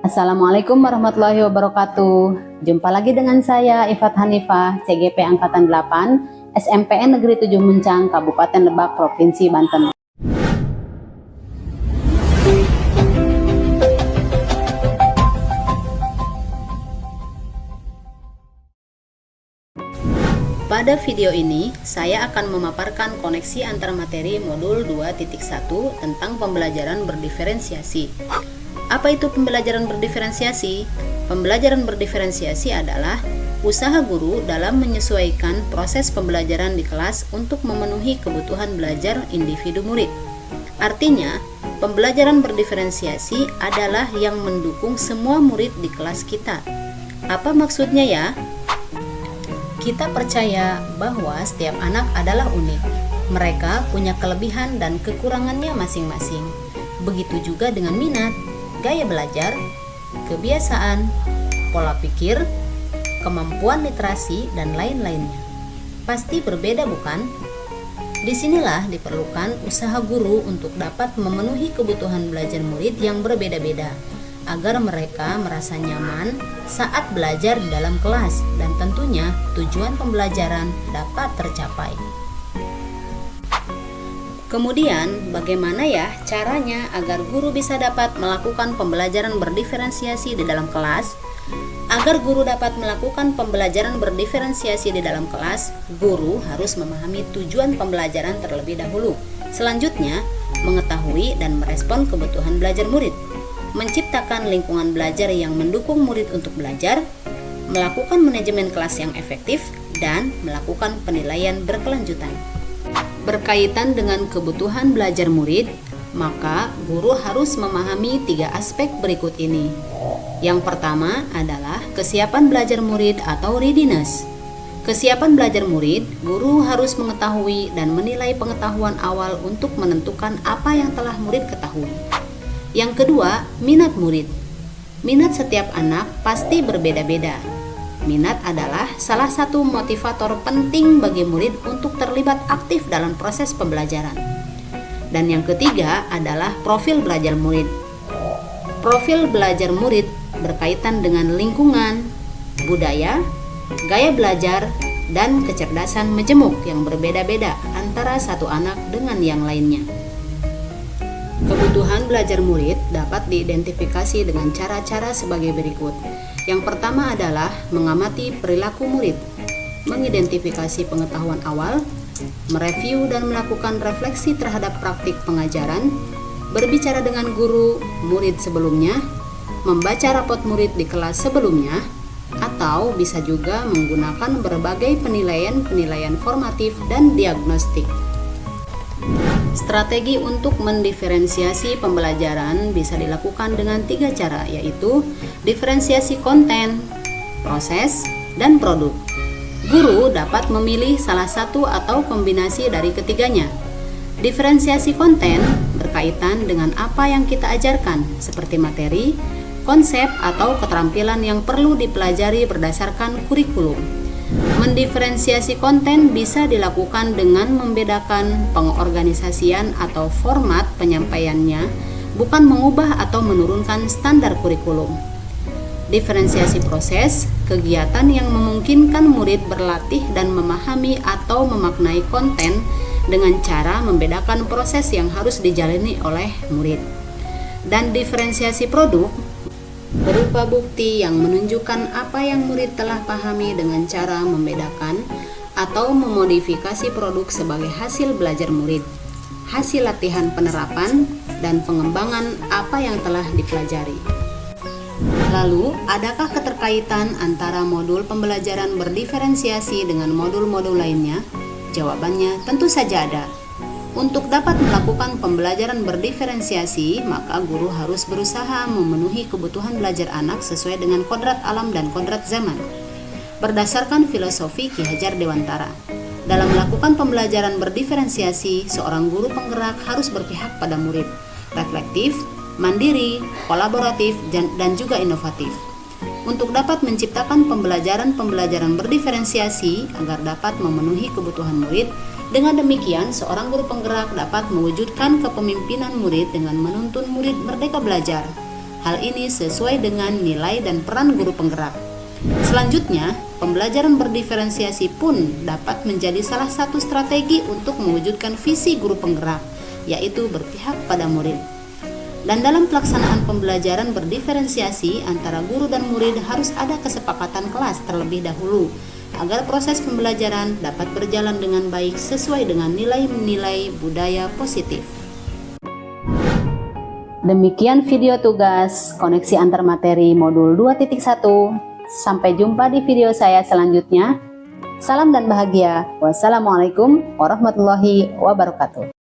Assalamualaikum warahmatullahi wabarakatuh. Jumpa lagi dengan saya Ifat Hanifah, CGP Angkatan 8, SMPN Negeri 7 Muncang, Kabupaten Lebak, Provinsi Banten. Pada video ini, saya akan memaparkan koneksi antar materi modul 2.1 tentang pembelajaran berdiferensiasi. Apa itu pembelajaran berdiferensiasi? Pembelajaran berdiferensiasi adalah usaha guru dalam menyesuaikan proses pembelajaran di kelas untuk memenuhi kebutuhan belajar individu murid. Artinya, pembelajaran berdiferensiasi adalah yang mendukung semua murid di kelas kita. Apa maksudnya ya? Kita percaya bahwa setiap anak adalah unik. Mereka punya kelebihan dan kekurangannya masing-masing. Begitu juga dengan minat, gaya belajar, kebiasaan, pola pikir, kemampuan literasi, dan lain-lainnya. Pasti berbeda, bukan? Disinilah diperlukan usaha guru untuk dapat memenuhi kebutuhan belajar murid yang berbeda-beda, agar mereka merasa nyaman saat belajar di dalam kelas dan tentunya tujuan pembelajaran dapat tercapai. Kemudian, bagaimana ya caranya agar guru bisa dapat melakukan pembelajaran berdiferensiasi di dalam kelas? Agar guru dapat melakukan pembelajaran berdiferensiasi di dalam kelas, guru harus memahami tujuan pembelajaran terlebih dahulu. Selanjutnya, mengetahui dan merespon kebutuhan belajar murid, menciptakan lingkungan belajar yang mendukung murid untuk belajar, melakukan manajemen kelas yang efektif, dan melakukan penilaian berkelanjutan. Berkaitan dengan kebutuhan belajar murid, maka guru harus memahami 3 aspek berikut ini. Yang pertama adalah kesiapan belajar murid atau readiness. Kesiapan belajar murid, guru harus mengetahui dan menilai pengetahuan awal untuk menentukan apa yang telah murid ketahui. Yang kedua, minat murid. Minat setiap anak pasti berbeda-beda. Minat adalah salah satu motivator penting bagi murid untuk terlibat aktif dalam proses pembelajaran. Dan yang ketiga adalah profil belajar murid. Profil belajar murid berkaitan dengan lingkungan, budaya, gaya belajar, dan kecerdasan majemuk yang berbeda-beda antara satu anak dengan yang lainnya. Kebutuhan belajar murid dapat diidentifikasi dengan cara-cara sebagai berikut. Yang pertama adalah mengamati perilaku murid, mengidentifikasi pengetahuan awal, mereview dan melakukan refleksi terhadap praktik pengajaran, berbicara dengan guru murid sebelumnya, membaca rapot murid di kelas sebelumnya, atau bisa juga menggunakan berbagai penilaian formatif dan diagnostik. Strategi untuk mendiferensiasi pembelajaran bisa dilakukan dengan 3 cara, yaitu diferensiasi konten, proses, dan produk. Guru dapat memilih salah satu atau kombinasi dari ketiganya. Diferensiasi konten berkaitan dengan apa yang kita ajarkan, seperti materi, konsep, atau keterampilan yang perlu dipelajari berdasarkan kurikulum. Mendiferensiasi konten bisa dilakukan dengan membedakan pengorganisasian atau format penyampaiannya, bukan mengubah atau menurunkan standar kurikulum. Diferensiasi proses, kegiatan yang memungkinkan murid berlatih dan memahami atau memaknai konten dengan cara membedakan proses yang harus dijalani oleh murid. Dan diferensiasi produk berupa bukti yang menunjukkan apa yang murid telah pahami dengan cara membedakan atau memodifikasi produk sebagai hasil belajar murid, hasil latihan penerapan, dan pengembangan apa yang telah dipelajari. Lalu, adakah keterkaitan antara modul pembelajaran berdiferensiasi dengan modul-modul lainnya? Jawabannya tentu saja ada. Untuk dapat melakukan pembelajaran berdiferensiasi, maka guru harus berusaha memenuhi kebutuhan belajar anak sesuai dengan kodrat alam dan kodrat zaman. Berdasarkan filosofi Ki Hajar Dewantara, dalam melakukan pembelajaran berdiferensiasi, seorang guru penggerak harus berpihak pada murid, reflektif, mandiri, kolaboratif, dan juga inovatif. Untuk dapat menciptakan pembelajaran berdiferensiasi agar dapat memenuhi kebutuhan murid, dengan demikian seorang guru penggerak dapat mewujudkan kepemimpinan murid dengan menuntun murid merdeka belajar, Hal ini sesuai dengan nilai dan peran guru penggerak. Selanjutnya, pembelajaran berdiferensiasi pun dapat menjadi salah satu strategi untuk mewujudkan visi guru penggerak, yaitu berpihak pada murid. Dan dalam pelaksanaan pembelajaran berdiferensiasi antara guru dan murid harus ada kesepakatan kelas terlebih dahulu, agar proses pembelajaran dapat berjalan dengan baik sesuai dengan nilai-nilai budaya positif. Demikian video tugas koneksi antar materi modul 2.1. Sampai jumpa di video saya selanjutnya. Salam dan bahagia. Wassalamualaikum warahmatullahi wabarakatuh.